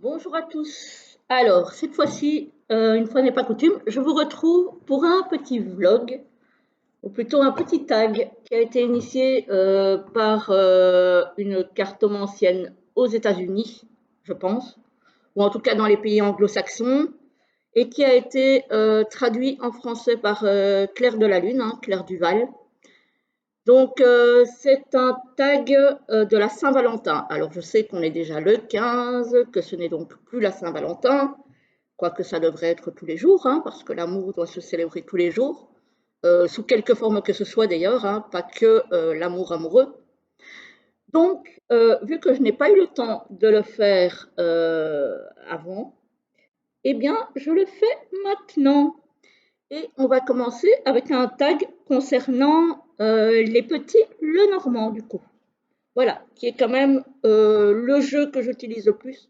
Bonjour à tous. Alors, cette fois-ci, une fois n'est pas coutume, je vous retrouve pour un petit vlog, ou plutôt un petit tag qui a été initié par une cartomancienne aux États-Unis, je pense, ou en tout cas dans les pays anglo-saxons, et qui a été traduit en français par Claire de la Lune, Claire Duval. Donc, c'est un tag de la Saint-Valentin. Alors, je sais qu'on est déjà le 15, que ce n'est donc plus la Saint-Valentin, quoique ça devrait être tous les jours, parce que l'amour doit se célébrer tous les jours, sous quelque forme que ce soit d'ailleurs, pas que l'amour amoureux. Donc, vu que je n'ai pas eu le temps de le faire avant, eh bien, je le fais maintenant. Et on va commencer avec un tag concernant les petits Lenormand, du coup. Voilà, qui est quand même le jeu que j'utilise le plus,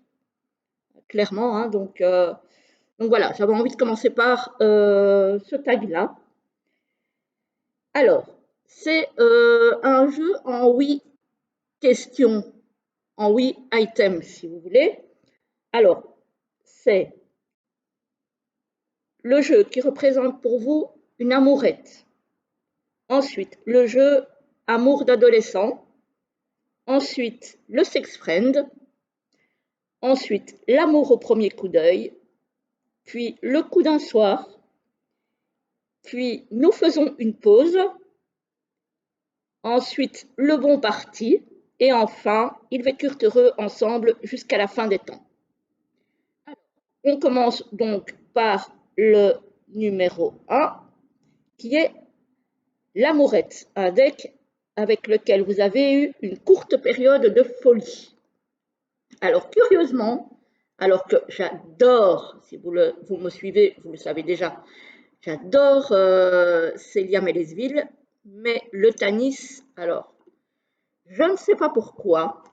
clairement. Donc voilà, j'avais envie de commencer par ce tag-là. Alors, c'est un jeu en 8 questions, en 8 items, si vous voulez. Alors, c'est le jeu qui représente pour vous une amourette. Ensuite, le jeu amour d'adolescent. Ensuite, le sex friend. Ensuite, l'amour au premier coup d'œil. Puis, le coup d'un soir. Puis, nous faisons une pause. Ensuite, le bon parti. Et enfin, ils vécurent heureux ensemble jusqu'à la fin des temps. On commence donc par le numéro 1, qui est l'amourette, un deck avec lequel vous avez eu une courte période de folie. Alors, curieusement, alors que j'adore, si vous me suivez, vous le savez déjà, j'adore Célia Mélesville, mais le Tanis, alors, je ne sais pas pourquoi,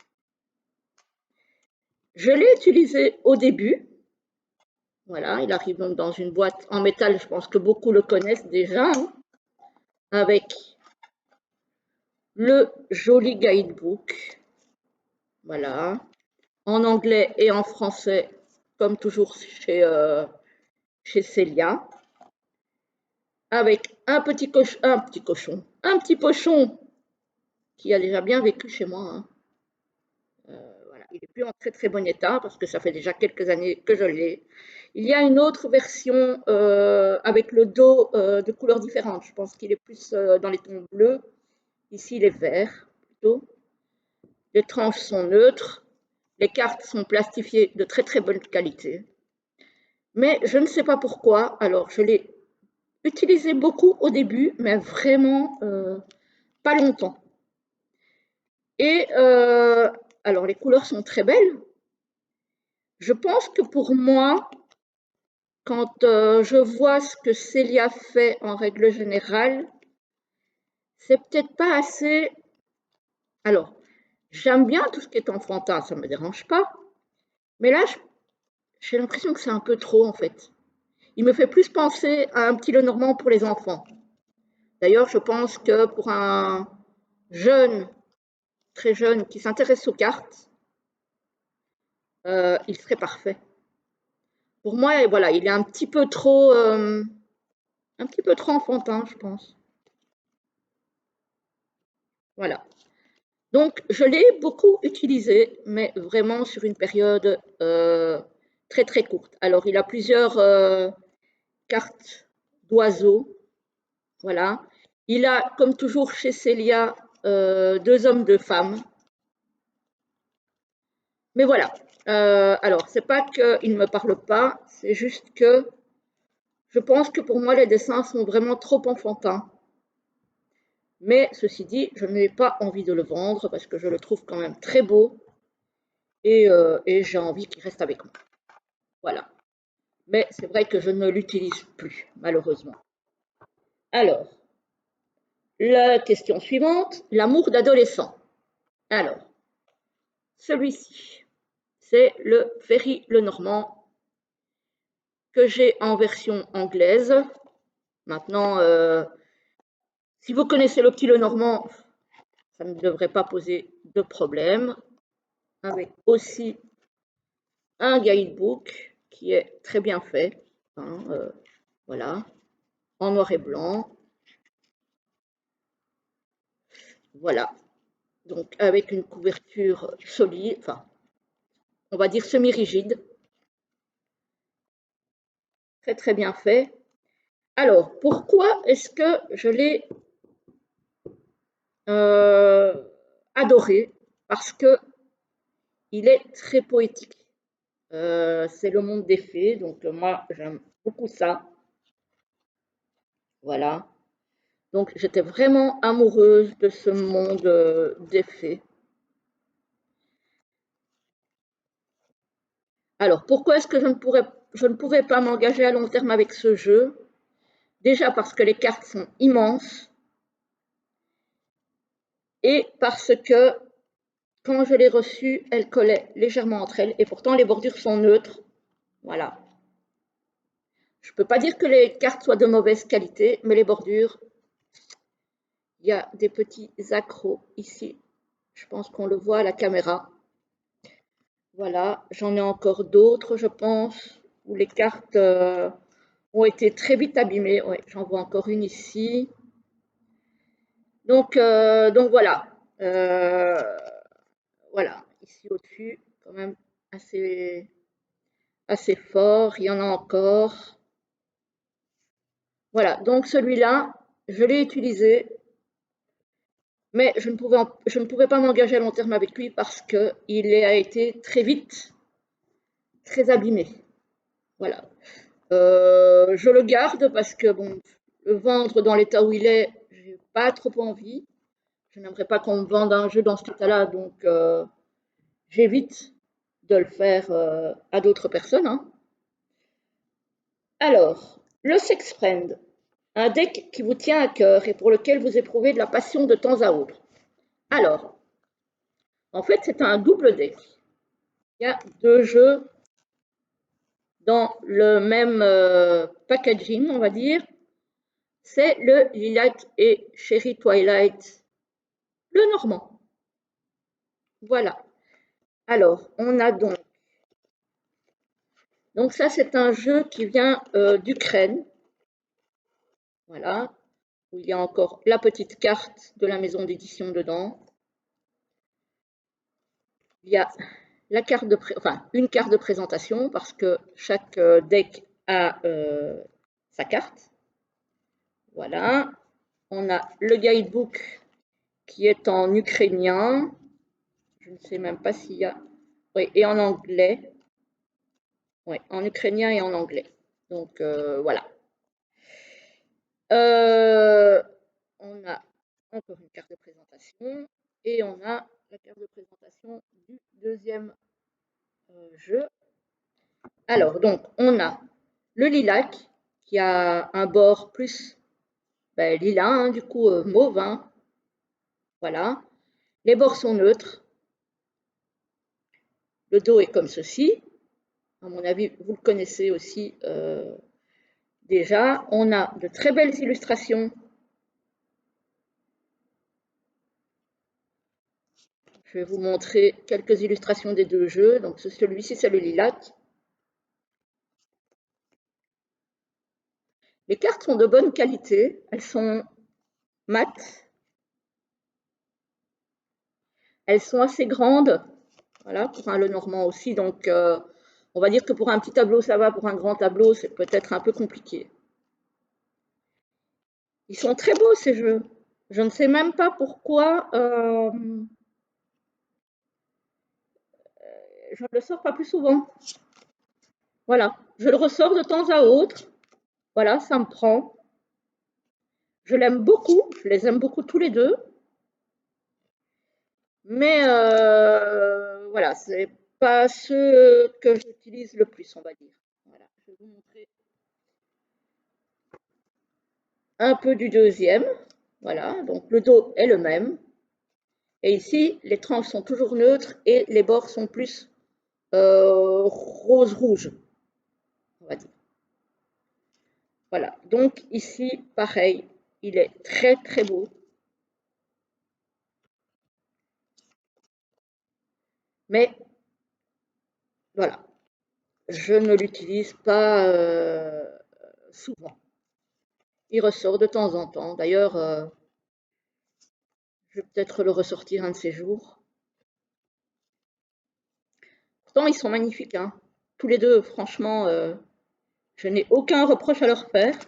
je l'ai utilisé au début. Voilà, il arrive donc dans une boîte en métal, je pense que beaucoup le connaissent déjà, avec le joli guidebook. Voilà, en anglais et en français, comme toujours chez Célia, avec un petit pochon qui a déjà bien vécu chez moi. Voilà. Il n'est plus en très très bon état parce que ça fait déjà quelques années que je l'ai. Il y a une autre version avec le dos de couleurs différentes. Je pense qu'il est plus dans les tons bleus. Ici, il est vert plutôt. Les tranches sont neutres. Les cartes sont plastifiées de très très bonne qualité. Mais je ne sais pas pourquoi. Alors, je l'ai utilisé beaucoup au début, mais vraiment pas longtemps. Et alors, les couleurs sont très belles. Je pense que pour moi, quand je vois ce que Célia fait en règle générale, c'est peut-être pas assez. Alors, j'aime bien tout ce qui est enfantin, ça ne me dérange pas. Mais là, j'ai l'impression que c'est un peu trop en fait. Il me fait plus penser à un petit Lenormand pour les enfants. D'ailleurs, je pense que pour un jeune, très jeune, qui s'intéresse aux cartes, il serait parfait. Pour moi, voilà, il est un petit peu trop enfantin, je pense. Voilà. Donc, je l'ai beaucoup utilisé, mais vraiment sur une période très très courte. Alors, il a plusieurs cartes d'oiseaux. Voilà. Il a, comme toujours chez Célia, 2 hommes, 2 femmes. Mais voilà. Alors, c'est pas qu'il ne me parle pas, c'est juste que je pense que pour moi, les dessins sont vraiment trop enfantins. Mais ceci dit, je n'ai pas envie de le vendre parce que je le trouve quand même très beau et j'ai envie qu'il reste avec moi. Voilà. Mais c'est vrai que je ne l'utilise plus, malheureusement. Alors, la question suivante, l'amour d'adolescent. Alors, celui-ci, c'est le Ferry Lenormand que j'ai en version anglaise. Maintenant, si vous connaissez le petit Lenormand, ça ne devrait pas poser de problème. Avec aussi un guidebook qui est très bien fait, hein, voilà, en noir et blanc, voilà, donc avec une couverture solide, enfin, on va dire semi-rigide, très très bien fait. Alors, pourquoi est-ce que je l'ai euh, adoré? Parce que il est très poétique. C'est le monde des fées, donc moi j'aime beaucoup ça. Voilà. Donc j'étais vraiment amoureuse de ce monde des fées. Alors pourquoi est-ce que je ne pouvais pas m'engager à long terme avec ce jeu? Déjà parce que les cartes sont immenses et parce que quand je l'ai reçue, elles collaient légèrement entre elles et pourtant les bordures sont neutres. Voilà. Je ne peux pas dire que les cartes soient de mauvaise qualité, mais les bordures, il y a des petits accros ici. Je pense qu'on le voit à la caméra. Voilà, j'en ai encore d'autres, je pense, où les cartes ont été très vite abîmées. Ouais, j'en vois encore une ici. Donc voilà. Euh, voilà, ici au-dessus, quand même assez, assez fort. Il y en a encore. Voilà, donc celui-là, je l'ai utilisé, mais je ne pouvais pas m'engager à long terme avec lui parce qu'il a été très vite, très abîmé. Voilà. Je le garde parce que bon, le vendre dans l'état où il est, j'ai pas trop envie. Je n'aimerais pas qu'on me vende un jeu dans cet état-là, donc j'évite de le faire à d'autres personnes, hein. Alors, le Sex Friend, un deck qui vous tient à cœur et pour lequel vous éprouvez de la passion de temps à autre. Alors, en fait, c'est un double deck. Il y a deux jeux dans le même packaging, on va dire. C'est le Lilac et Cherry Twilight, le normand. Voilà. Alors, on a donc ça, c'est un jeu qui vient d'Ukraine. Voilà. Où il y a encore la petite carte de la maison d'édition dedans. Il y a la carte enfin, une carte de présentation parce que chaque deck a sa carte. Voilà. On a le guidebook qui est en ukrainien. Je ne sais même pas s'il y a. Oui, et en anglais. Oui, en ukrainien et en anglais. Donc voilà. On a encore une carte de présentation et on a la carte de présentation du deuxième jeu. Alors, donc, on a le lilac qui a un bord plus lilas, hein, du coup mauve. Hein, voilà. Les bords sont neutres. Le dos est comme ceci. À mon avis, vous le connaissez aussi déjà. On a de très belles illustrations. Je vais vous montrer quelques illustrations des deux jeux. Donc celui-ci, c'est le lilac. Les cartes sont de bonne qualité. Elles sont mates. Elles sont assez grandes. Voilà, pour un Lenormand aussi. Donc on va dire que pour un petit tableau, ça va. Pour un grand tableau, c'est peut-être un peu compliqué. Ils sont très beaux, ces jeux. Je ne sais même pas pourquoi je ne le sors pas plus souvent. Voilà, je le ressors de temps à autre. Voilà, ça me prend. Je l'aime beaucoup, je les aime beaucoup tous les deux. Mais voilà, c'est pas ceux que j'utilise le plus, on va dire. Voilà, je vais vous montrer un peu du deuxième. Voilà, donc le dos est le même. Et ici, les tranches sont toujours neutres et les bords sont plus rose-rouge, on va dire. Voilà, donc ici, pareil, il est très très beau. Mais voilà, je ne l'utilise pas souvent. Il ressort de temps en temps. D'ailleurs, je vais peut-être le ressortir un de ces jours. Pourtant, ils sont magnifiques, hein. Tous les deux, franchement, je n'ai aucun reproche à leur faire.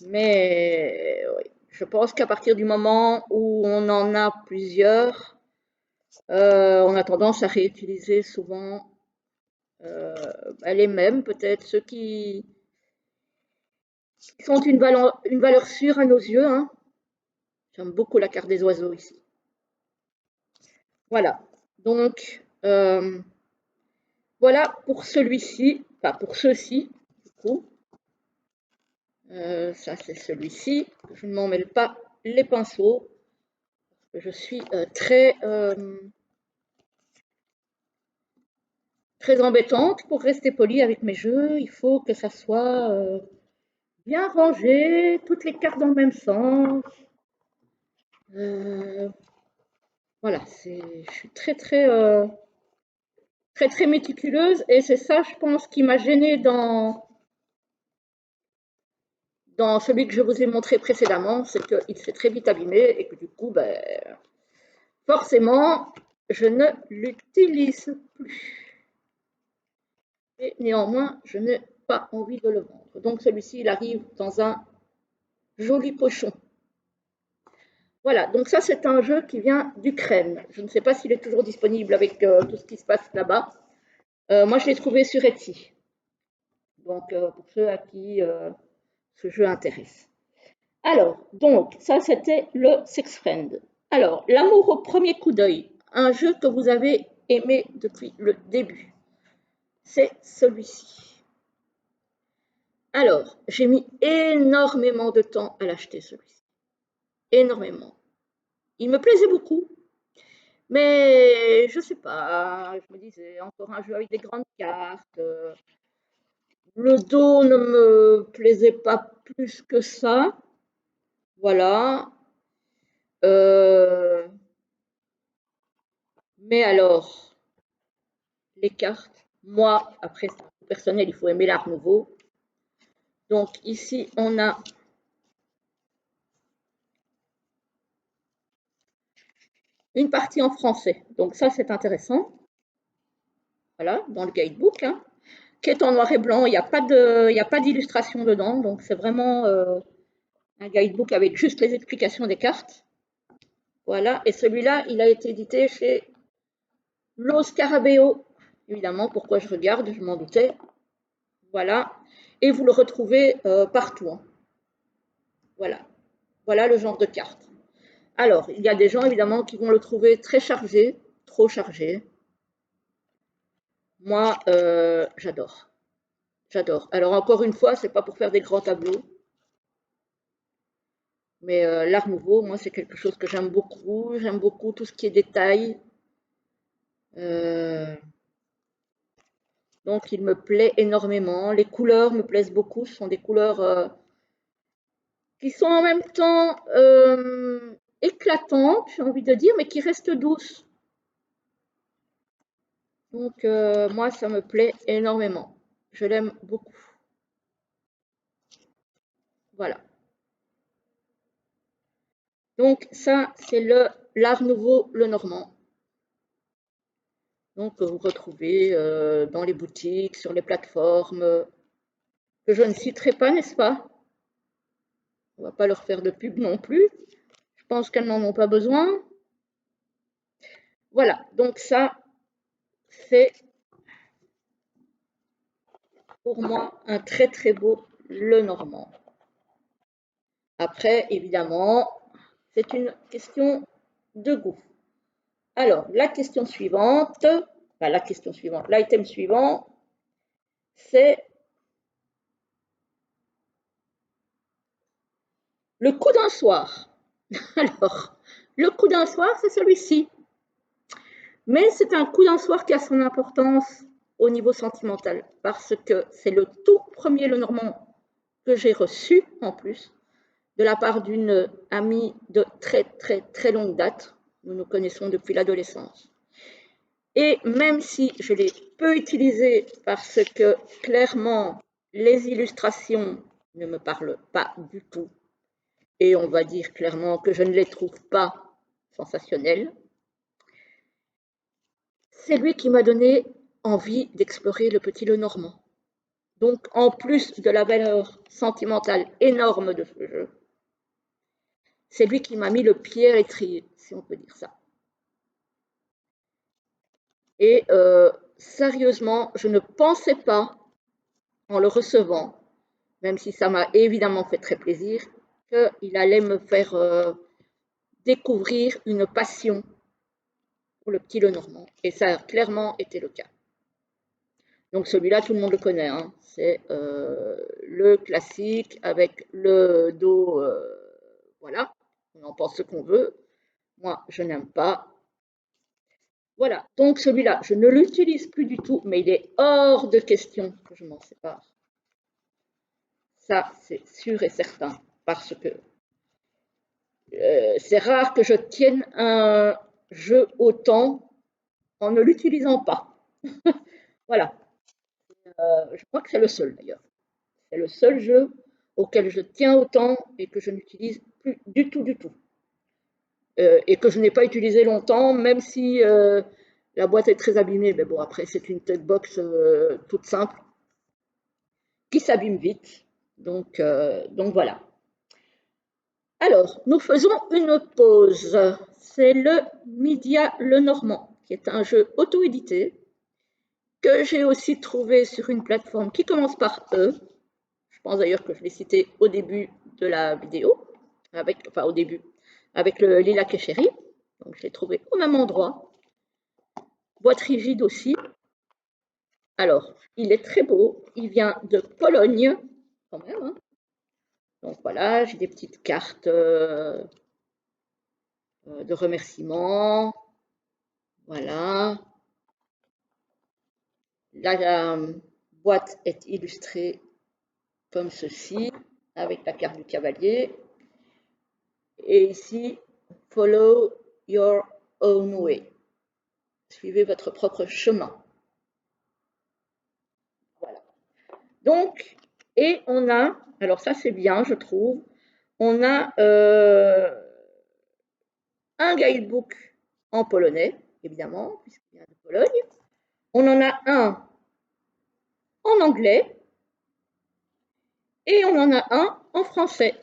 Mais oui, je pense qu'à partir du moment où on en a plusieurs, on a tendance à réutiliser souvent les mêmes, peut-être ceux qui sont une valeur sûre à nos yeux, hein. J'aime beaucoup la carte des oiseaux ici. Voilà. Donc, voilà pour celui-ci, enfin pour ceux-ci, du coup. Ça, c'est celui-ci. Je ne m'en mêle pas les pinceaux. Je suis très embêtante pour rester polie avec mes jeux. Il faut que ça soit bien rangé, toutes les cartes dans le même sens. Voilà, je suis très méticuleuse et c'est ça, je pense, qui m'a gênée dans celui que je vous ai montré précédemment, c'est qu'il s'est très vite abîmé et que du coup, ben, forcément, je ne l'utilise plus. Et néanmoins, je n'ai pas envie de le vendre. Donc celui-ci, il arrive dans un joli pochon. Voilà, donc ça c'est un jeu qui vient d'Ukraine. Je ne sais pas s'il est toujours disponible avec tout ce qui se passe là-bas. Moi je l'ai trouvé sur Etsy. Donc pour ceux à qui ce jeu intéresse. Alors, donc ça c'était le Sex Friend. Alors, l'amour au premier coup d'œil, un jeu que vous avez aimé depuis le début. C'est celui-ci. Alors, j'ai mis énormément de temps à l'acheter celui-ci. Énormément. Il me plaisait beaucoup. Mais je sais pas, je me disais encore un jeu avec des grandes cartes. Le dos ne me plaisait pas plus que ça. Voilà. Euh, mais alors, les cartes, moi, après, c'est personnel, il faut aimer l'art nouveau. Donc ici, on a une partie en français. Donc ça, c'est intéressant. Voilà, dans le guidebook, hein, qui est en noir et blanc. Il n'y a pas d'illustration dedans. Donc c'est vraiment un guidebook avec juste les explications des cartes. Voilà, et celui-là, il a été édité chez Lo Scarabeo. Évidemment, pourquoi je regarde, je m'en doutais. Voilà, et vous le retrouvez partout, hein. Voilà, voilà le genre de carte. Alors, il y a des gens, évidemment, qui vont le trouver très chargé, trop chargé. Moi, j'adore. J'adore. Alors, encore une fois, c'est pas pour faire des grands tableaux, mais l'art nouveau, moi, c'est quelque chose que j'aime beaucoup. J'aime beaucoup tout ce qui est détail. Donc, il me plaît énormément. Les couleurs me plaisent beaucoup. Ce sont des couleurs qui sont en même temps éclatantes, j'ai envie de dire, mais qui restent douces. Donc, moi, ça me plaît énormément. Je l'aime beaucoup. Voilà. Donc, ça, c'est l'art nouveau, le normand. Donc, vous retrouvez dans les boutiques, sur les plateformes, que je ne citerai pas, n'est-ce pas? On ne va pas leur faire de pub non plus. Je pense qu'elles n'en ont pas besoin. Voilà, donc ça, c'est pour moi un très beau le normand. Après, évidemment, c'est une question de goût. Alors, la question suivante, l'item suivant, c'est le coup d'un soir. Alors, le coup d'un soir, c'est celui-ci. Mais c'est un coup d'un soir qui a son importance au niveau sentimental, parce que c'est le tout premier Lenormand que j'ai reçu, en plus, de la part d'une amie de très longue date. Nous nous connaissons depuis l'adolescence. Et même si je l'ai peu utilisé parce que clairement les illustrations ne me parlent pas du tout, et on va dire clairement que je ne les trouve pas sensationnelles, c'est lui qui m'a donné envie d'explorer le Petit Lenormand. Donc en plus de la valeur sentimentale énorme de ce jeu, c'est lui qui m'a mis le pied à l'étrier, si on peut dire ça. Et sérieusement, je ne pensais pas, en le recevant, même si ça m'a évidemment fait très plaisir, qu'il allait me faire découvrir une passion pour le Petit Lenormand. Et ça a clairement été le cas. Donc celui-là, tout le monde le connaît. Hein. C'est le classique avec le dos, voilà, on en pense ce qu'on veut. Moi, je n'aime pas. Voilà, donc celui-là, je ne l'utilise plus du tout, mais il est hors de question que je m'en sépare. Ça, c'est sûr et certain, parce que c'est rare que je tienne un jeu autant en ne l'utilisant pas. Voilà, je crois que c'est le seul d'ailleurs. C'est le seul jeu auquel je tiens autant et que je n'utilise plus du tout, du tout. Et que je n'ai pas utilisé longtemps, même si la boîte est très abîmée. Mais bon, après, c'est une tech box toute simple qui s'abîme vite. Donc voilà. Alors, nous faisons une pause. C'est le Mydia Lenormand, qui est un jeu auto-édité que j'ai aussi trouvé sur une plateforme qui commence par E. Je pense d'ailleurs que je l'ai cité au début de la vidéo, enfin au début, avec le Lilac et Chéri. Donc je l'ai trouvé au même endroit. Boîte rigide aussi. Alors, il est très beau. Il vient de Pologne, quand même. Hein. Donc voilà, j'ai des petites cartes de remerciements. Voilà. La boîte est illustrée comme ceci, avec la carte du cavalier. Et ici, follow your own way. Suivez votre propre chemin. Voilà. Donc, et on a, alors ça c'est bien, je trouve, on a un guidebook en polonais, évidemment, puisqu'il vient de Pologne. On en a un en anglais et on en a un en français.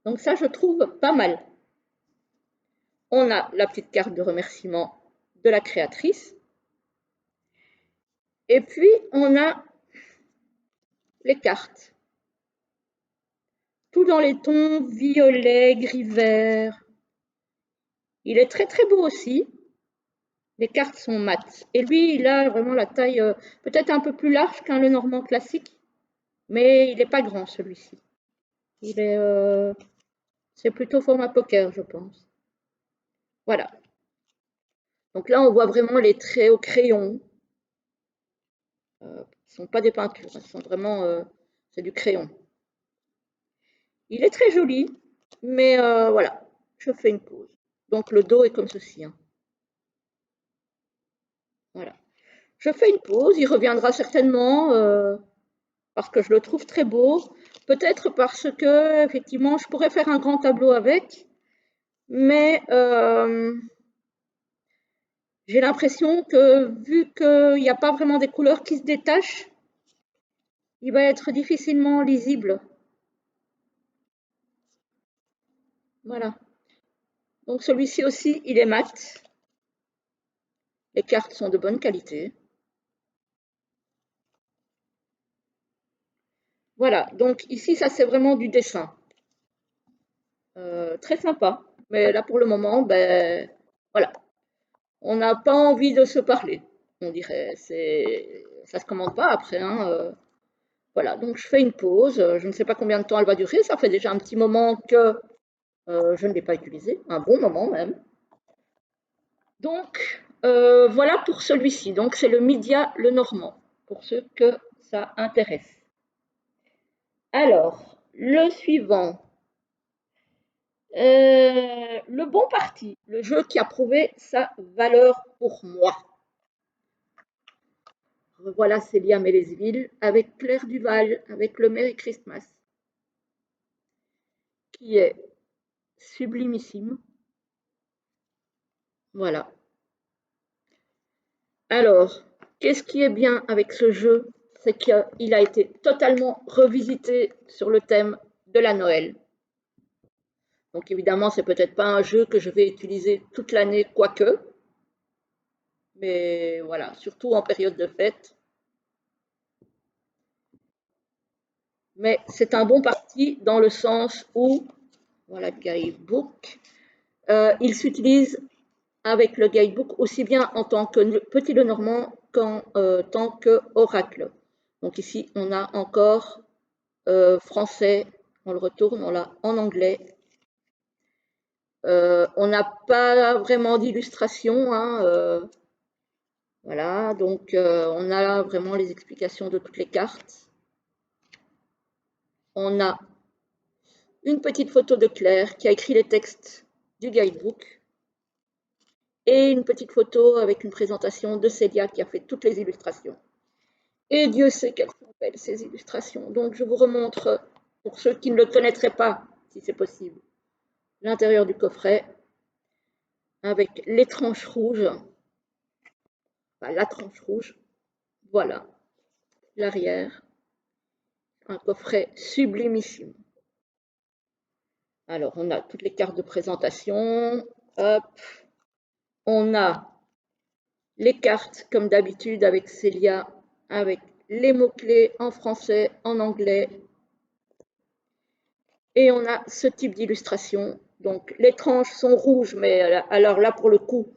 Donc ça, je trouve pas mal. On a la petite carte de remerciement de la créatrice. Et puis, on a les cartes. Tout dans les tons violet, gris-vert. Il est très très beau aussi. Les cartes sont mates. Et lui, il a vraiment la taille peut-être un peu plus large qu'un Lenormand classique. Mais il n'est pas grand celui-ci. Il est, c'est plutôt format poker, je pense. Voilà. Donc là, on voit vraiment les traits au crayon. Ce ne sont pas des peintures, ce sont vraiment, c'est du crayon. Il est très joli, mais voilà, je fais une pause. Donc le dos est comme ceci. Hein. Voilà. Je fais une pause, il reviendra certainement parce que je le trouve très beau. Peut-être parce que, effectivement, je pourrais faire un grand tableau avec, mais j'ai l'impression que, vu qu'il n'y a pas vraiment des couleurs qui se détachent, il va être difficilement lisible. Voilà. Donc celui-ci aussi, il est mat. Les cartes sont de bonne qualité. Voilà, donc ici, ça c'est vraiment du dessin. Très sympa. Mais là, pour le moment, ben voilà. On n'a pas envie de se parler, on dirait. Ça se commande pas après. Hein, voilà, donc je fais une pause. Je ne sais pas combien de temps elle va durer. Ça fait déjà un petit moment que je ne l'ai pas utilisé. Un bon moment même. Donc, voilà pour celui-ci. Donc, c'est le Mydia Lenormand, pour ceux que ça intéresse. Alors, le suivant, Le bon parti, le jeu qui a prouvé sa valeur pour moi. Revoilà Célia Mélesville avec Claire Duval, avec le Merry Christmas, qui est sublimissime. Voilà. Alors, qu'est-ce qui est bien avec ce jeu? C'est qu'il a été totalement revisité sur le thème de la Noël. Donc évidemment, c'est peut-être pas un jeu que je vais utiliser toute l'année, quoique. Mais voilà, surtout en période de fête. Mais c'est un bon parti dans le sens où, voilà, guidebook, il s'utilise avec le guidebook aussi bien en tant que petit Lenormand qu'en tant qu'oracle. Donc ici, on a encore français, on le retourne, on l'a en anglais. On n'a pas vraiment d'illustration, hein, voilà, donc on a vraiment les explications de toutes les cartes. On a une petite photo de Claire qui a écrit les textes du guidebook et une petite photo avec une présentation de Célia qui a fait toutes les illustrations. Et Dieu sait qu'elles sont belles ces illustrations. Donc je vous remontre, pour ceux qui ne le connaîtraient pas, si c'est possible, l'intérieur du coffret avec les tranches rouges, enfin, la tranche rouge, voilà, l'arrière, un coffret sublimissime. Alors on a toutes les cartes de présentation, hop, on a les cartes comme d'habitude avec Célia, avec les mots-clés en français, en anglais. Et on a ce type d'illustration. Donc les tranches sont rouges, mais alors là pour le coup,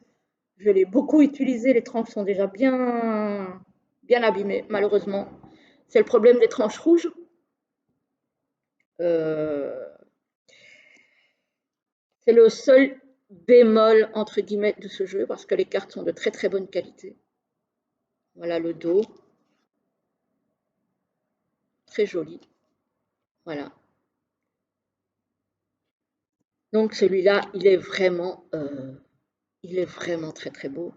je l'ai beaucoup utilisé. Les tranches sont déjà bien abîmées, malheureusement. C'est le problème des tranches rouges. C'est le seul bémol entre guillemets de ce jeu parce que les cartes sont de très très bonne qualité. Voilà le dos, très joli. Voilà. Donc celui-là, il est vraiment très très beau.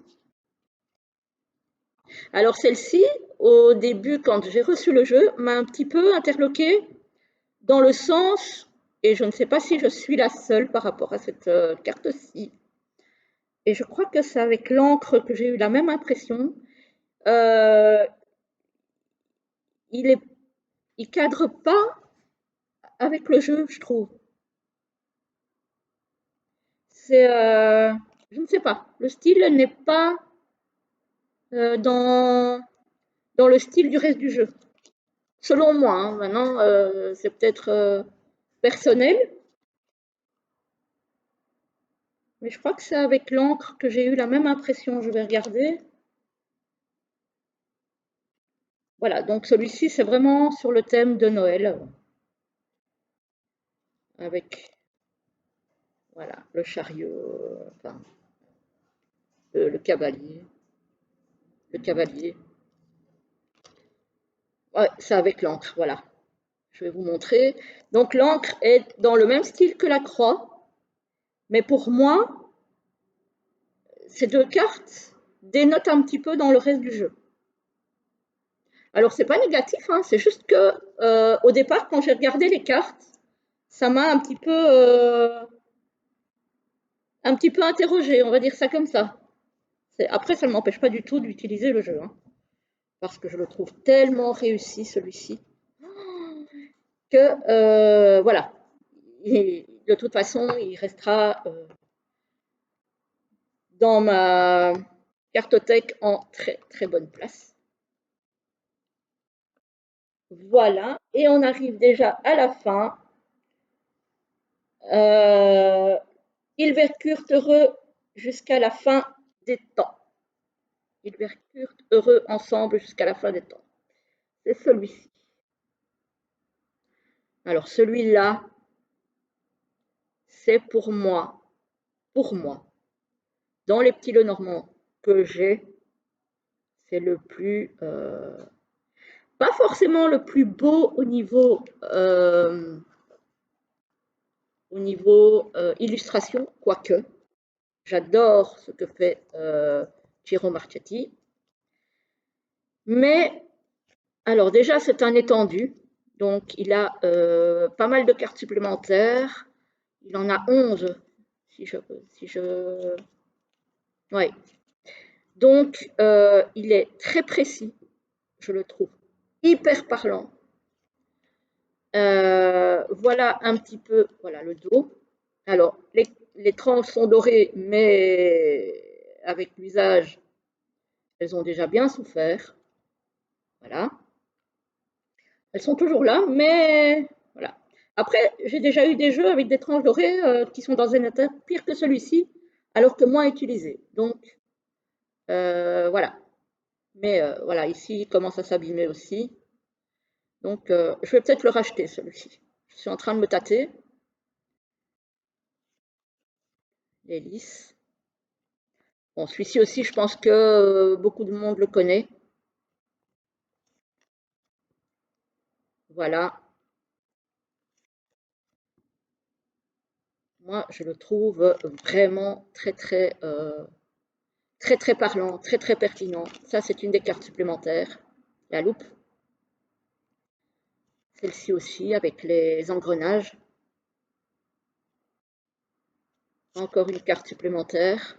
Alors celle-ci, au début, quand j'ai reçu le jeu, m'a un petit peu interloquée dans le sens, et je ne sais pas si je suis la seule par rapport à cette carte-ci, et je crois que c'est avec l'encre que j'ai eu la même impression. Euh, il cadre pas avec le jeu, je trouve. C'est, je ne sais pas, le style n'est pas dans le style du reste du jeu. Selon moi, hein. Maintenant, c'est peut-être personnel, mais je crois que c'est avec l'encre que j'ai eu la même impression. Je vais regarder. Voilà, donc celui-ci, c'est vraiment sur le thème de Noël, avec voilà, le chariot, enfin, le cavalier. Le cavalier. Ouais, c'est avec l'encre, voilà. Je vais vous montrer. Donc l'encre est dans le même style que la croix, mais pour moi, ces deux cartes dénotent un petit peu dans le reste du jeu. Alors c'est pas négatif, hein, c'est juste que au départ, quand j'ai regardé les cartes, ça m'a un petit peu interrogé, on va dire ça comme ça. Après, ça ne m'empêche pas du tout d'utiliser le jeu, hein, parce que je le trouve tellement réussi celui-ci que voilà. Et de toute façon, il restera dans ma cartothèque en très très bonne place. Voilà, et on arrive déjà à la fin. Ils vécurent heureux jusqu'à la fin des temps. Ils vécurent heureux ensemble jusqu'à la fin des temps. C'est celui-ci. Alors celui-là, c'est pour moi, dans les petits Lenormand que j'ai, c'est le plus, pas forcément le plus beau au niveau au niveau illustration, quoique. J'adore ce que fait Ciro Marchetti. Mais, alors déjà, c'est un étendu. Donc, il a pas mal de cartes supplémentaires. Il en a 11, si je... Ouais. Donc, il est très précis, je le trouve. Hyper parlant. Voilà un petit peu, voilà le dos. Alors, les tranches sont dorées, mais avec l'usage, elles ont déjà bien souffert. Voilà. Elles sont toujours là, mais voilà. Après, j'ai déjà eu des jeux avec des tranches dorées qui sont dans un état pire que celui-ci, alors que moins utilisé. Donc, voilà. Mais voilà, ici, il commence à s'abîmer aussi. Donc, je vais peut-être le racheter, celui-ci. Je suis en train de me tâter. L'hélice. Bon, celui-ci aussi, je pense que beaucoup de monde le connaît. Voilà. Moi, je le trouve vraiment très parlant, très pertinent. Ça, c'est une des cartes supplémentaires. La loupe. Celle-ci aussi, avec les engrenages. Encore une carte supplémentaire.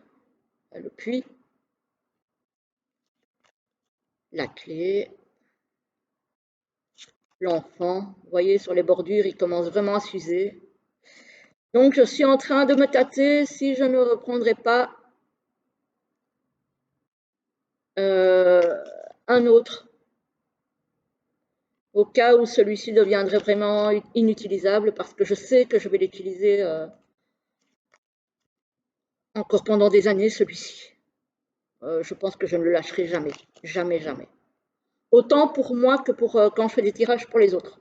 Le puits. La clé. L'enfant. Vous voyez, sur les bordures, il commence vraiment à s'user. Donc, je suis en train de me tâter si je ne reprendrai pas un autre, au cas où celui-ci deviendrait vraiment inutilisable, parce que je sais que je vais l'utiliser encore pendant des années, celui-ci. Je pense que je ne le lâcherai jamais, jamais. Autant pour moi que pour quand je fais des tirages pour les autres.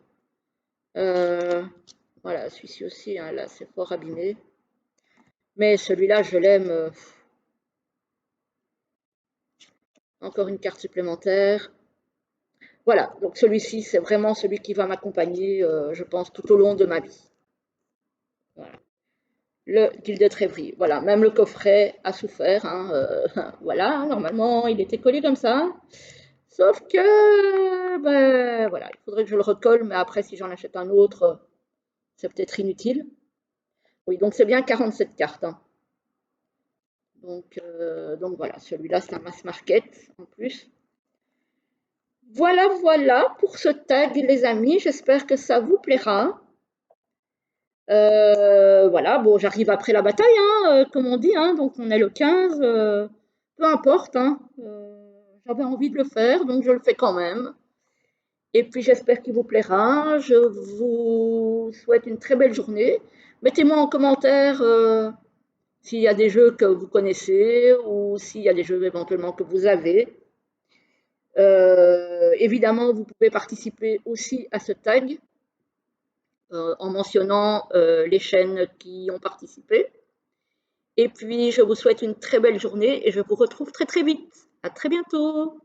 Voilà, celui-ci aussi, hein, là, c'est fort abîmé. Mais celui-là, je l'aime. Encore une carte supplémentaire. Voilà, donc celui-ci, c'est vraiment celui qui va m'accompagner, je pense, tout au long de ma vie. Voilà. Le guil de Trévry, voilà, même le coffret a souffert, hein, voilà, normalement, il était collé comme ça. Sauf que, ben, voilà, il faudrait que je le recolle, mais après, si j'en achète un autre, c'est peut-être inutile. Oui, donc c'est bien 47 cartes, hein. Donc voilà, celui-là, c'est un mass market en plus. Voilà pour ce tag, les amis. J'espère que ça vous plaira. Voilà, bon, j'arrive après la bataille, hein, comme on dit, hein, donc on est le 15, peu importe, hein, j'avais envie de le faire, donc je le fais quand même. Et puis j'espère qu'il vous plaira. Je vous souhaite une très belle journée. Mettez-moi en commentaire s'il y a des jeux que vous connaissez ou s'il y a des jeux éventuellement que vous avez. Évidemment, vous pouvez participer aussi à ce tag en mentionnant les chaînes qui ont participé. Et puis, je vous souhaite une très belle journée et je vous retrouve très vite. À très bientôt.